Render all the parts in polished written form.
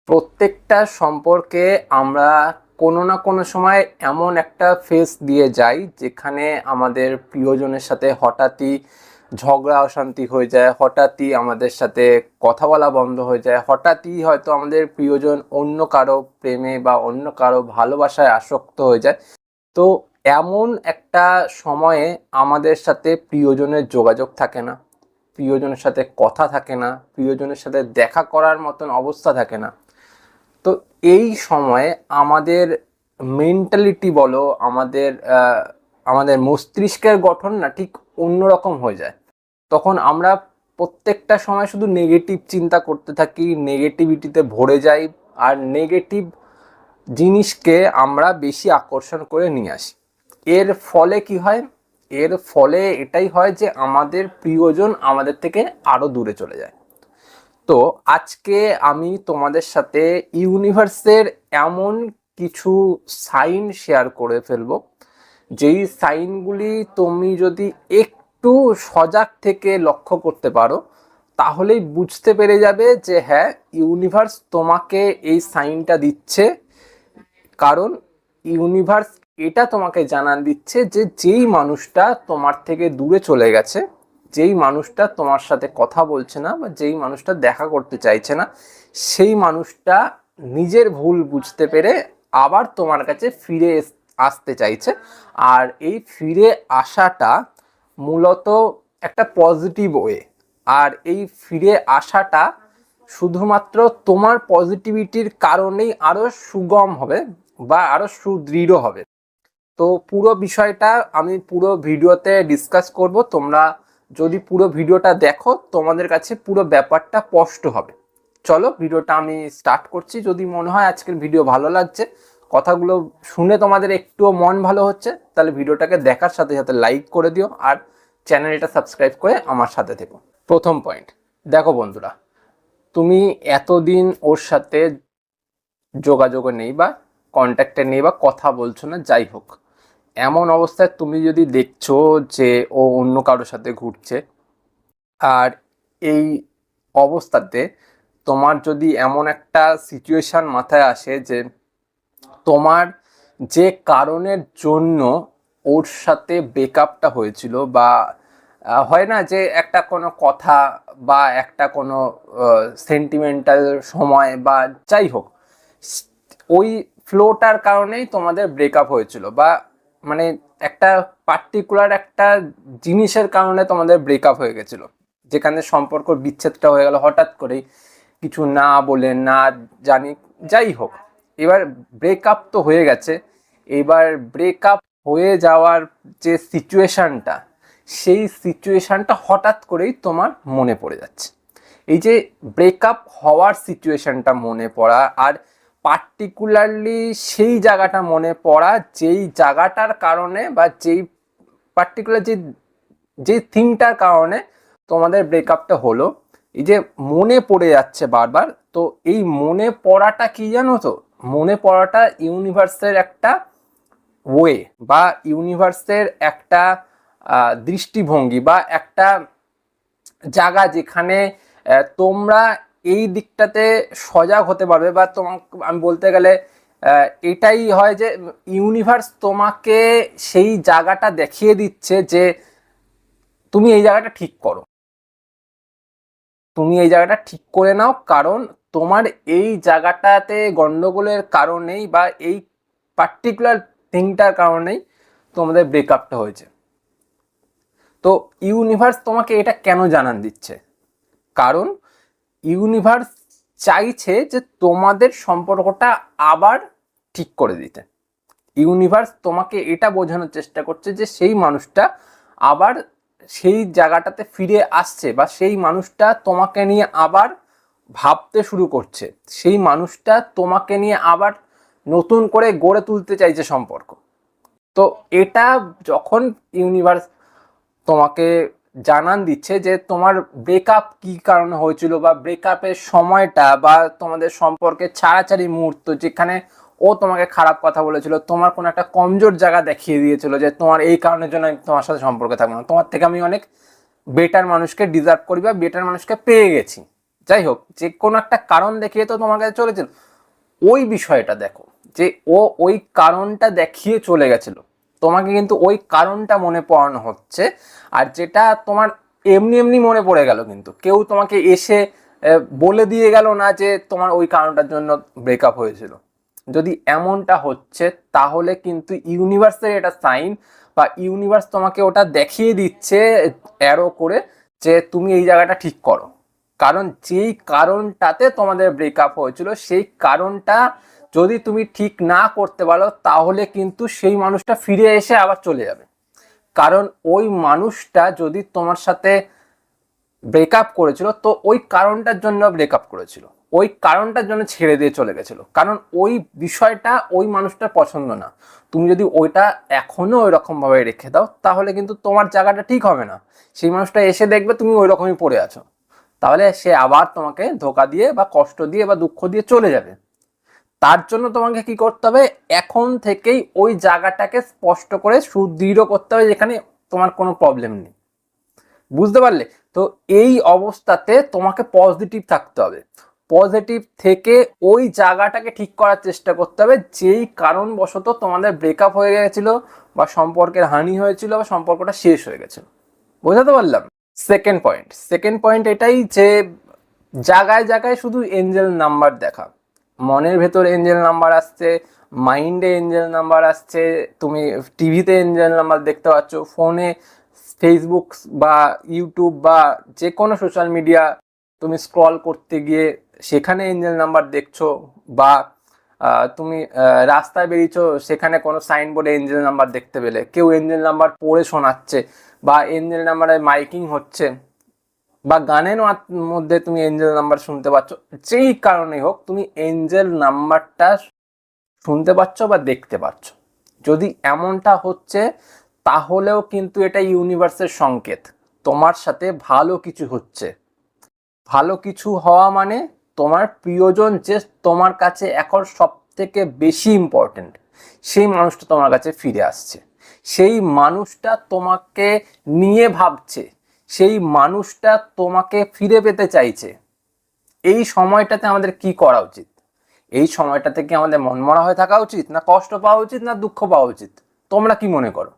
প্রত্যেকটা সম্পর্কে আমরা কোনো না কোনো সময় এমন একটা ফেজ দিয়ে যাই যেখানে আমাদের প্রিয়জনের সাথে হঠাৎই ঝগড়া অশান্তি হয়ে যায়, হঠাৎই আমাদের সাথে কথা বলা বন্ধ হয়ে যায়, হঠাৎই হয়তো আমাদের প্রিয়জন অন্য কারো প্রেমে বা অন্য কারো ভালোবাসায় আসক্ত হয়ে যায়। তো এমন একটা সময়ে আমাদের সাথে প্রিয়জনের যোগাযোগ থাকে না, প্রিয়জনের সাথে কথা থাকে না, প্রিয়জনের সাথে দেখা করার মতন অবস্থা থাকে না। তো এই সময়ে আমাদের মেন্টালিটি বলো, আমাদের মস্তিষ্কের গঠন না ঠিক অন্যরকম হয়ে যায়। তখন আমরা প্রত্যেকটা সময় শুধু নেগেটিভ চিন্তা করতে থাকি, নেগেটিভিটিতে ভরে যাই, আর নেগেটিভ জিনিসকে আমরা বেশি আকর্ষণ করে নিয়ে আসি। এর ফলে কি হয়? এর ফলে এটাই হয় যে আমাদের প্রিয়জন আমাদের থেকে আরও দূরে চলে যায়। তো আজকে আমি তোমাদের সাথে ইউনিভার্সের এমন কিছু সাইন শেয়ার করে ফেলবো, যেই সাইনগুলি তুমি যদি একটু সজাগ থেকে লক্ষ্য করতে পারো তাহলেই বুঝতে পেরে যাবে যে হ্যাঁ, ইউনিভার্স তোমাকে এই সাইনটা দিচ্ছে। কারণ ইউনিভার্স এটা তোমাকে জানান দিচ্ছে যে যেই মানুষটা তোমার থেকে দূরে চলে গেছে, যেই মানুষটা তোমার সাথে কথা বলছে না বা যেই মানুষটা দেখা করতে চাইছে না, সেই মানুষটা নিজের ভুল বুঝতে পেরে আবার তোমার কাছে ফিরে আসতে চাইছে। আর এই ফিরে আসাটা মূলত একটা পজিটিভ ওয়ে। আর এই ফিরে আসাটা শুধুমাত্র তোমার পজিটিভিটির কারণেই আরও সুগম হবে বা আরও সুদৃঢ় হবে। তো পুরো বিষয়টা আমি পুরো ভিডিওতে ডিসকাস করব। তোমরা যদি পুরো ভিডিওটা দেখো তোমাদের কাছে পুরো ব্যাপারটা স্পষ্ট হবে। চলো ভিডিওটা আমি স্টার্ট করছি। যদি মনে হয় আজকের ভিডিও ভালো লাগছে, কথাগুলো শুনে তোমাদের একটুও মন ভালো হচ্ছে, তাহলে ভিডিওটাকে দেখার সাথে সাথে লাইক করে দিও আর চ্যানেলটা সাবস্ক্রাইব করে আমার সাথে থেকো। প্রথম পয়েন্ট, দেখো বন্ধুরা, তুমি এতদিন ওর সাথে যোগাযোগে নেই বা কন্ট্যাক্টে নেই বা কথা বলছো না, যাই হোক, এমন অবস্থায় তুমি যদি দেখছো যে ও অন্য কারোর সাথে ঘুরছে, আর এই অবস্থাতে তোমার যদি এমন একটা সিচুয়েশান মাথায় আসে যে তোমার যে কারণের জন্য ওর সাথে ব্রেকআপটা হয়েছিল, বা হয় না যে একটা কোনো কথা বা একটা কোনো সেন্টিমেন্টাল সময় বা যাই হোক, ওই ফ্লোটার কারণেই তোমাদের ব্রেকআপ হয়েছিল, বা মানে একটা পার্টিকুলার একটা জিনিসের কারণে তোমাদের ব্রেকআপ হয়ে গেছিলো, যেখানে সম্পর্ক বিচ্ছেদটা হয়ে গেল হঠাৎ করেই, কিছু না বলে না জানি, যাই হোক। এবার ব্রেকআপ তো হয়ে গেছে, এবার ব্রেকআপ হয়ে যাওয়ার যে সিচুয়েশানটা, সেই সিচুয়েশানটা হঠাৎ করেই তোমার মনে পড়ে যাচ্ছে। এই যে ব্রেকআপ হওয়ার সিচুয়েশানটা মনে পড়া, আর পার্টিকুলারলি সেই জায়গাটা মনে পড়া যেই জায়গাটার কারণে বা যেই পার্টিকুলার যেই থিংটার কারণে তোমাদের ব্রেকআপটা হলো, এই যে মনে পড়ে যাচ্ছে বারবার। তো এই মনে পড়াটা কি জানো তো? মনে পড়াটা ইউনিভার্সের একটা ওয়ে বা ইউনিভার্সের একটা দৃষ্টিভঙ্গি বা একটা জায়গা যেখানে তোমরা এই দিকটাতে সজাগ হতে পারবে। বা তোমাকে আমি বলতে গেলে এটাই হয় যে ইউনিভার্স তোমাকে সেই জায়গাটা দেখিয়ে দিচ্ছে যে তুমি এই জায়গাটা ঠিক করো, তুমি এই জায়গাটা ঠিক করে নাও, কারণ তোমার এই জায়গাটাতে গন্ডগোলের কারণেই বা এই পার্টিকুলার থিংটার কারণেই তোমাদের ব্রেকআপটা হয়েছে। তো ইউনিভার্স তোমাকে এটা কেন জানান দিচ্ছে? কারণ ইউনিভার্স চাইছে যে তোমাদের সম্পর্কটা আবার ঠিক করে দিতে। ইউনিভার্স তোমাকে এটা বোঝানোর চেষ্টা করছে যে সেই মানুষটা আবার সেই জায়গাটাতে ফিরে আসছে, বা সেই মানুষটা তোমাকে নিয়ে আবার ভাবতে শুরু করছে, সেই মানুষটা তোমাকে নিয়ে আবার নতুন করে গড়ে তুলতে চাইছে সম্পর্ক। তো এটা যখন ইউনিভার্স তোমাকে জানান দিচ্ছে যে তোমার ব্রেকআপ কি কারণে হয়েছিল, বা ব্রেকআপের সময়টা বা তোমাদের সম্পর্কের ছাড়াছাড়ি মুহূর্ত যেখানে ও তোমাকে খারাপ কথা বলেছিল, তোমার কোনো একটা কমজোর জায়গা দেখিয়ে দিয়েছিল যে তোমার এই কারণের জন্য আমি তোমার সাথে সম্পর্কে থাকবো না, তোমার থেকে আমি অনেক বেটার মানুষকে ডিজার্ভ করি বা বেটার মানুষকে পেয়ে গেছি, যাই হোক, যে কোনো একটা কারণ দেখিয়ে তো তোমার কাছে চলেছিল। ওই বিষয়টা দেখো যে ও ওই কারণটা দেখিয়ে চলে গেছিল, তোমাকে কিন্তু ওই কারণটা মনে পড়ানো হচ্ছে। আর যেটা তোমার এমনি এমনি মনে পড়ে গেল, কিন্তু কেউ তোমাকে এসে বলে দিয়ে গেল না যে তোমার ওই কারণটার জন্য ব্রেকআপ হয়েছিল। যদি এমনটা হচ্ছে তাহলে কিন্তু ইউনিভার্সের এটা সাইন, বা ইউনিভার্স তোমাকে ওটা দেখিয়ে দিচ্ছে অ্যারো করে যে তুমি এই জায়গাটা ঠিক করো। কারণ যেই কারণটাতে তোমাদের ব্রেকআপ হয়েছিল সেই কারণটা যদি তুমি ঠিক না করতে পারো তাহলে কিন্তু সেই মানুষটা ফিরে এসে আবার চলে যাবে। কারণ ওই মানুষটা যদি তোমার সাথে ব্রেকআপ করেছিল তো ওই কারণটার জন্য ব্রেকআপ করেছিল, ওই কারণটার জন্য ছেড়ে দিয়ে চলে গেছিল, কারণ ওই বিষয়টা ওই মানুষটার পছন্দ না। তুমি যদি ওইটা এখনো ওই রকম ভাবে রেখে দাও তাহলে কিন্তু তোমার জায়গাটা ঠিক হবে না। সেই মানুষটা এসে দেখবে তুমি ওই রকমই পড়ে আছো, তাহলে সে আবার তোমাকে ধোকা দিয়ে বা কষ্ট দিয়ে বা দুঃখ দিয়ে চলে যাবে। তার জন্য তোমাকে কি করতে হবে, এখন থেকেই ওই জায়গাটাকে স্পষ্ট করে সুদৃঢ় করতে হবে যেখানে তোমার কোনো প্রবলেম নেই। বুঝতে পারলে? তো এই অবস্থাতে তোমাকে পজিটিভ থাকতে হবে। পজিটিভ থেকে ওই জায়গাটাকে ঠিক করার চেষ্টা করতে হবে যেই কারণবশত তোমাদের ব্রেকআপ হয়ে গেছিল বা সম্পর্কের হানি হয়েছিল বা সম্পর্কটা শেষ হয়ে গেছিল। বোঝাতে পারলাম? সেকেন্ড পয়েন্ট এটাই যে জায়গায় জায়গায় শুধু এঞ্জেল নাম্বার দেখা, মনের ভেতর এঞ্জেল নাম্বার আসছে, মাইন্ডে এঞ্জেল নাম্বার আসছে, তুমি টিভিতে এঞ্জেল নাম্বার দেখতে পাচ্ছ, ফোনে ফেসবুক বা ইউটিউব বা যে কোনো সোশ্যাল মিডিয়া তুমি স্ক্রল করতে গিয়ে সেখানে এঞ্জেল নাম্বার দেখছো, বা তুমি রাস্তায় বেরিয়েছো সেখানে কোনো সাইনবোর্ডে এঞ্জেল নাম্বার দেখতে পেলে, কেউ এঞ্জেল নাম্বার পড়ে শোনাচ্ছে বা এঞ্জেল নাম্বারে মাইকিং হচ্ছে, বা গানের মধ্যে তুমি এঞ্জেল নাম্বার শুনতে পাচ্ছ, যেই কারণেই হোক তুমি এঞ্জেল নাম্বারটা শুনতে পাচ্ছ বা দেখতে পাচ্ছ। যদি এমনটা হচ্ছে তাহলেও কিন্তু এটা ইউনিভার্সের সংকেত তোমার সাথে ভালো কিছু হচ্ছে। ভালো কিছু হওয়া মানে তোমার প্রিয়জন যে তোমার কাছে এখন সব থেকে বেশি ইম্পর্টেন্ট সেই মানুষটা তোমার কাছে ফিরে আসছে, সেই মানুষটা তোমাকে নিয়ে ভাবছে, সেই মানুষটা তোমাকে ফিরে পেতে চাইছে। এই সময়টাতে আমাদের কি করা উচিত? এই সময়টাতে কি আমাদের মনমরা হয়ে থাকা উচিত, না কষ্ট পাওয়া উচিত, না দুঃখ পাওয়া উচিত? তোমরা কি মনে করো?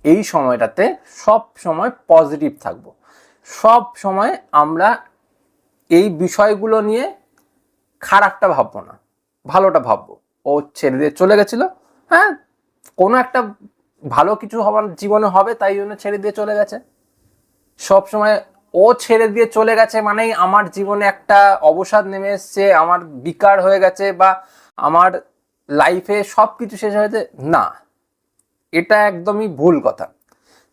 এই সময়টাতে সব সময় পজিটিভ থাকবো, সব সময় আমরা এই বিষয়গুলো নিয়ে খারাপটা ভাববো না, ভালোটা ভাববো। ও ছেড়ে দিয়ে চলে গেছিল, হ্যাঁ কোনো একটা ভালো কিছু হবার জীবনে হবে তাই জন্য ছেড়ে দিয়ে চলে গেছে। সব সময় ও ছেড়ে দিয়ে চলে গেছে মানেই আমার জীবনে একটা অবসাদ নেমে এসছে, আমার বিকার হয়ে গেছে বা আমার লাইফে সব কিছু শেষ হয়েছে, না, এটা একদমই ভুল কথা।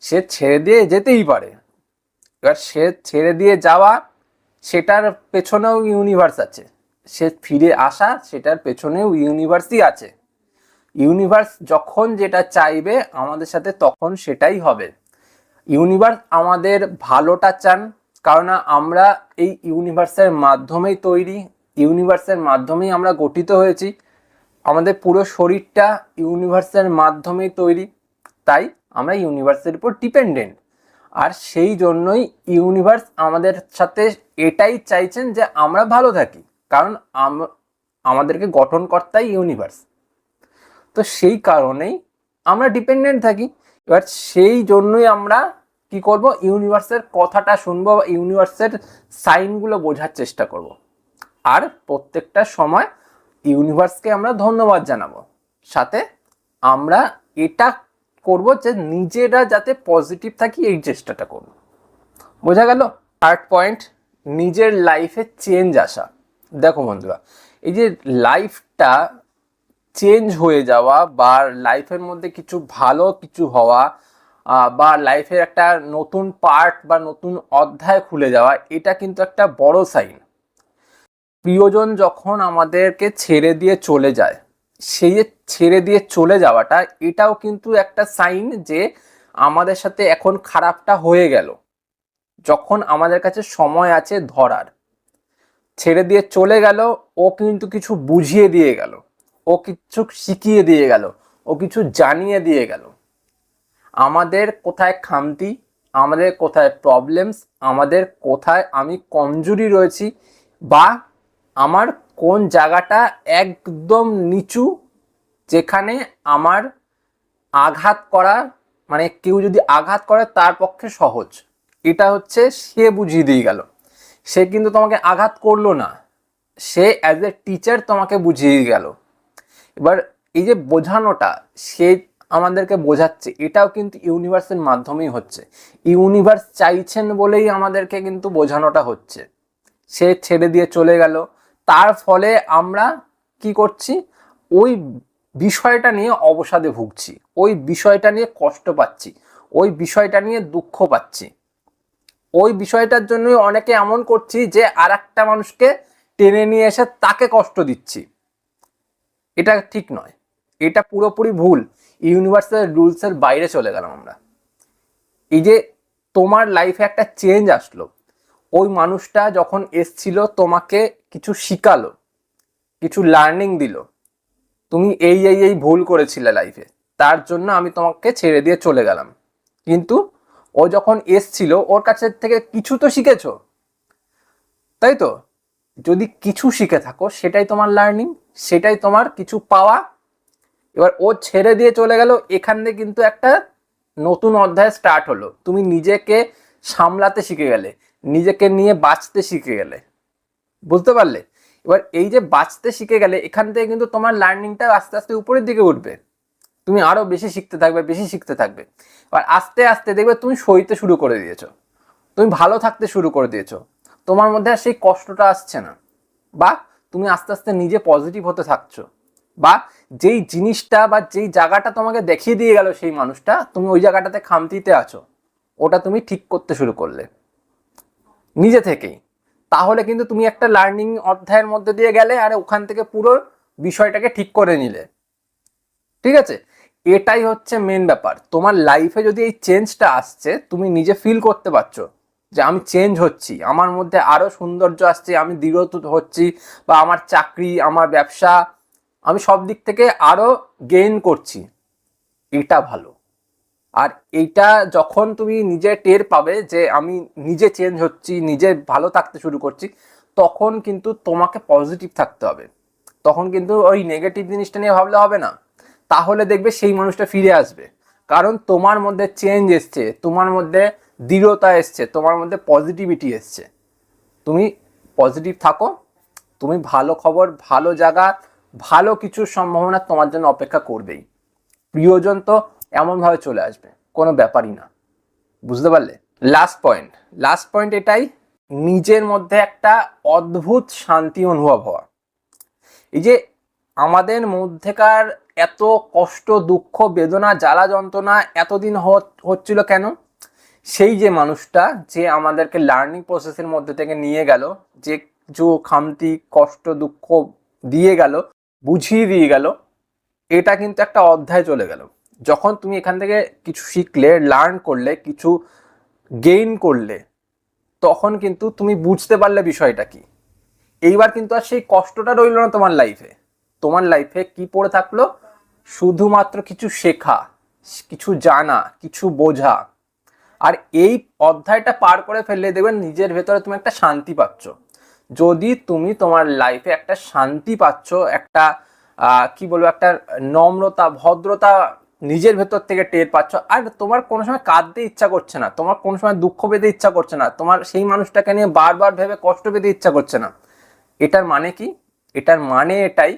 সে ছেড়ে দিয়ে যেতেই পারে, এবার সে ছেড়ে দিয়ে যাওয়া সেটার পেছনেও ইউনিভার্স আছে, সে ফিরে আসা সেটার পেছনেও ইউনিভার্সই আছে। ইউনিভার্স যখন যেটা চাইবে আমাদের সাথে তখন সেটাই হবে। ইউনিভার্স আমাদের ভালোটা চান, কারণ আমরা এই ইউনিভার্সের মাধ্যমেই তৈরি, ইউনিভার্সের মাধ্যমেই আমরা গঠিত হয়েছি, আমাদের পুরো শরীরটা ইউনিভার্সের মাধ্যমেই তৈরি, তাই আমরা ইউনিভার্সের উপর ডিপেন্ডেন্ট। আর সেই জন্যই ইউনিভার্স আমাদের সাথে এটাই চাইছেন যে আমরা ভালো থাকি, কারণ আমাদেরকে গঠনকর্তাই ইউনিভার্স। তো সেই কারণেই আমরা ডিপেন্ডেন্ট থাকি। এবার সেই জন্যই আমরা কি করব, ইউনিভার্সের কথাটা শুনবো, ইউনিভার্সের সাইনগুলো বোঝার চেষ্টা করব, আর প্রত্যেকটা সময় ইউনিভার্সকে আমরা ধন্যবাদ জানাবো। সাথে আমরা এটা করব যে নিজেরা যাতে পজিটিভ থাকি এই চেষ্টাটা করব। বোঝা গেল? থার্ড পয়েন্ট, নিজের লাইফে চেঞ্জ আসা। দেখো বন্ধুরা, এই যে লাইফটা চেঞ্জ হয়ে যাওয়া বা লাইফের মধ্যে কিছু ভালো কিছু হওয়া বা লাইফের একটা নতুন পার্ট বা নতুন অধ্যায় খুলে যাওয়া, এটা কিন্তু একটা বড় সাইন। প্রিয়জন যখন আমাদেরকে ছেড়ে দিয়ে চলে যায়, সেই যে ছেড়ে দিয়ে চলে যাওয়াটা এটাও কিন্তু একটা সাইন যে আমাদের সাথে এখন খারাপটা হয়ে গেল। যখন আমাদের কাছে সময় আছে ধরার, ছেড়ে দিয়ে চলে গেল, ও কিন্তু কিছু বুঝিয়ে দিয়ে গেল, ও কিছু শিখিয়ে দিয়ে গেল, ও কিছু জানিয়ে দিয়ে গেল আমাদের কোথায় খামতি, আমাদের কোথায় প্রবলেমস, আমাদের কোথায় আমি কমজোরি রয়েছি, বা আমার কোন জায়গাটা একদম নিচু, যেখানে আমার আঘাত করা, মানে কেউ যদি আঘাত করে তার পক্ষে সহজ, এটা হচ্ছে সে বুঝিয়ে দিয়ে গেল। সে কিন্তু তোমাকে আঘাত করলো না, সে অ্যাজ এ টিচার তোমাকে বুঝিয়ে গেল। এবার এই যে বোঝানোটা, সে আমাদেরকে বোঝাচ্ছে, এটাও কিন্তু ইউনিভার্সের মাধ্যমেই হচ্ছে। ইউনিভার্স চাইছেন বলেই আমাদেরকে কিন্তু বোঝানোটা হচ্ছে। সে ছেড়ে দিয়ে চলে গেল, তার ফলে আমরা কি করছি, ওই বিষয়টা নিয়ে অবসাদে ভুগছি, ওই বিষয়টা নিয়ে কষ্ট পাচ্ছি, ওই বিষয়টা নিয়ে দুঃখ পাচ্ছি। ওই বিষয়টার জন্যই অনেকে এমন করছি যে আর একটা মানুষকে টেনে নিয়ে এসে তাকে কষ্ট দিচ্ছি। এটা ঠিক নয়, এটা পুরোপুরি ভুল। ইউনিভার্সাল রুলসের বাইরে চলে গেলাম আমরা। এই যে তোমার লাইফে একটা চেঞ্জ আসলো, ওই মানুষটা যখন এসছিল তোমাকে কিছু শিখালো, কিছু লার্নিং দিল, তুমি এই ভুল করেছিলে লাইফে, তার জন্য আমি তোমাকে ছেড়ে দিয়ে চলে গেলাম। কিন্তু ও যখন এসছিল ওর কাছে থেকে কিছু তো শিখেছো, তাই তো? যদি কিছু শিখে থাকো সেটাই তোমার লার্নিং, সেটাই তোমার কিছু পাওয়া। এবার ও ছেড়ে দিয়ে চলে গেল, এখান থেকে কিন্তু একটা নতুন অধ্যায় স্টার্ট হলো। তুমি নিজেকে সামলাতে শিখে গেলে, নিজেকে নিয়ে বাঁচতে শিখে গেলে, বুঝতে পারলে? এবার এই যে বাঁচতে শিখে গেলে, এখান থেকে কিন্তু তোমার লার্নিংটা আস্তে আস্তে উপরের দিকে উঠবে। তুমি আরো বেশি শিখতে থাকবে, বেশি শিখতে থাকবে। এবার আস্তে আস্তে দেখবে তুমি সইতে শুরু করে দিয়েছো, তুমি ভালো থাকতে শুরু করে দিয়েছো, তোমার মধ্যে আর সেই কষ্টটা আসছে না। বা তুমি আস্তে আস্তে নিজে পজিটিভ হতে থাকছো, বা যেই জিনিসটা বা যেই জায়গাটা তোমাকে দেখিয়ে দিয়ে গেল সেই মানুষটা, তুমি ওই জায়গাটাতে খামতিতে আছো, ওটা তুমি ঠিক করতে শুরু করলে নিজে থেকেই। তাহলে কিন্তু তুমি একটা লার্নিং অধ্যায়ের মধ্যে দিয়ে গেলে, আর ওখান থেকে পুরো বিষয়টাকে ঠিক করে নিলে। ঠিক আছে? এটাই হচ্ছে মেন ব্যাপার। তোমার লাইফে যদি এই চেঞ্জটা আসছে, তুমি নিজে ফিল করতে পারছো যে আমি চেঞ্জ হচ্ছি, আমার মধ্যে আরো সৌন্দর্য আসছে, আমি দৃঢ় হচ্ছি, বা আমার চাকরি, আমার ব্যবসা, আমি সব দিক থেকে আরো গেইন করছি, এটা ভালো। আর এইটা যখন তুমি নিজে টের পাবে যে আমি নিজে চেঞ্জ হচ্ছি, নিজে ভালো থাকতে শুরু করছি, তখন কিন্তু তোমাকে পজিটিভ থাকতে হবে। তখন কিন্তু ওই নেগেটিভ জিনিসটা নিয়ে ভাবলে হবে না। তাহলে দেখবে সেই মানুষটা ফিরে আসবে, কারণ তোমার মধ্যে চেঞ্জ এসছে, তোমার মধ্যে দৃঢ়তা এসছে, তোমার মধ্যে পজিটিভিটি এসছে। তুমি পজিটিভ থাকো, তুমি ভালো খবর, ভালো জায়গা, ভালো কিছুর সম্ভাবনা তোমার জন্য অপেক্ষা করবেই। প্রিয়জন তো এমনভাবে চলে আসবে, কোনো ব্যাপারই না। বুঝতে পারলে? লাস্ট পয়েন্ট এটাই, নিজের মধ্যে একটা অদ্ভুত শান্তি অনুভব হওয়া। এই যে আমাদের মধ্যেকার এত কষ্ট, দুঃখ, বেদনা, জ্বালা যন্ত্রণা এতদিন হচ্ছিল কেন? সেই যে মানুষটা যে আমাদেরকে লার্নিং প্রসেসের মধ্যে থেকে নিয়ে গেল, যে খামতি, কষ্ট, দুঃখ দিয়ে গেল, বুঝিয়ে দিয়ে গেল, এটা কিন্তু একটা অধ্যায় চলে গেল। যখন তুমি এখান থেকে কিছু শিখলে, লার্ন করলে, কিছু গেইন করলে, তখন কিন্তু তুমি বুঝতে পারলে বিষয়টা কি। এইবার কিন্তু আর সেই কষ্টটা রইল না তোমার লাইফে। তোমার লাইফে কি পড়ে থাকলো? শুধুমাত্র কিছু শেখা, কিছু জানা, কিছু বোঝা। আর এই অধ্যায়টা পার করে ফেললে দেখবেন নিজের ভেতরে তুমি একটা শান্তি পাচ্ছ। যদি তুমি তোমার লাইফে একটা শান্তি পাচ্ছ, একটা কি বলবো, একটা নম্রতা, ভদ্রতা নিজের ভেতর থেকে টের পাচ্ছ, আর তোমার কোনো সময় কাঁদতে ইচ্ছা করছে না, তোমার কোনো সময় দুঃখ পেতে ইচ্ছা করছে না, তোমার সেই মানুষটাকে নিয়ে বারবার ভেবে কষ্ট পেতে ইচ্ছা করছে না, এটার মানে কি? এটার মানে এটাই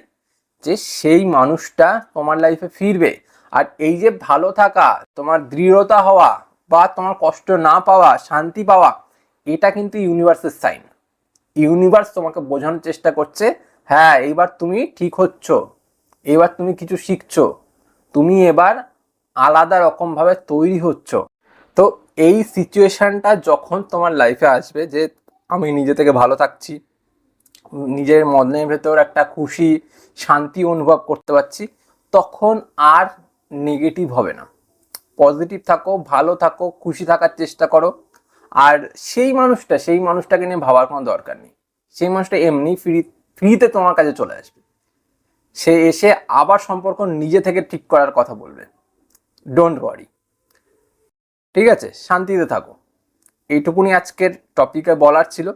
যে সেই মানুষটা তোমার লাইফে ফিরবে। আর এই যে ভালো থাকা, তোমার দৃঢ়তা হওয়া, বা তোমার কষ্ট না পাওয়া, শান্তি পাওয়া, এটা কিন্তু ইউনিভার্সের সাইন। ইউনিভার্স তোমাকে বোঝানোর চেষ্টা করছে, হ্যাঁ এইবার তুমি ঠিক হচ্ছ, এবার তুমি কিছু শিখছো, তুমি এবার আলাদা রকম ভাবে তৈরি হচ্ছ। তো এই সিচুয়েশনটা যখন তোমার লাইফে আসবে, যে আমি নিজে থেকে ভালো থাকছি, নিজের মনের ভেতর একটা খুশি, শান্তি অনুভব করতে পারছি, তখন আর নেগেটিভ হবে না। পজিটিভ থাকো, ভালো থাকো, খুশি থাকার চেষ্টা করো। আর সেই মানুষটাকে নিয়ে ভাবার কোনো দরকার নেই। সেই মানুষটা এমনি ফ্রিতে তোমার কাছে চলে আসবে। সে এসে আবার সম্পর্ক নিজে থেকে ঠিক করার কথা বলবে। Don't worry. ঠিক আছে, শান্তিতে থাকো। এইটুকুনি আজকের টপিকে বলার ছিল।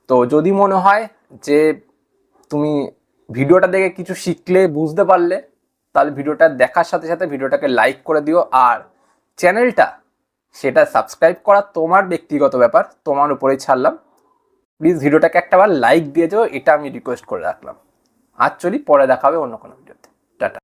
তো যদি মনে হয় যে তুমি ভিডিওটা দেখে কিছু শিখলে, বুঝতে পারলে, তাহলে ভিডিওটা দেখার সাথে সাথে ভিডিওটাকে লাইক করে দিও। আর চ্যানেলটা সেটা সাবস্ক্রাইব করা তোমার ব্যক্তিগত ব্যাপার, তোমার উপরেই ছাড়লাম। প্লিজ ভিডিওটাকে একটাবার লাইক দিয়ে যাও, এটা আমি রিকোয়েস্ট করে রাখলাম। আর চলি, পরে দেখা হবে অন্য কোনো ভিডিও।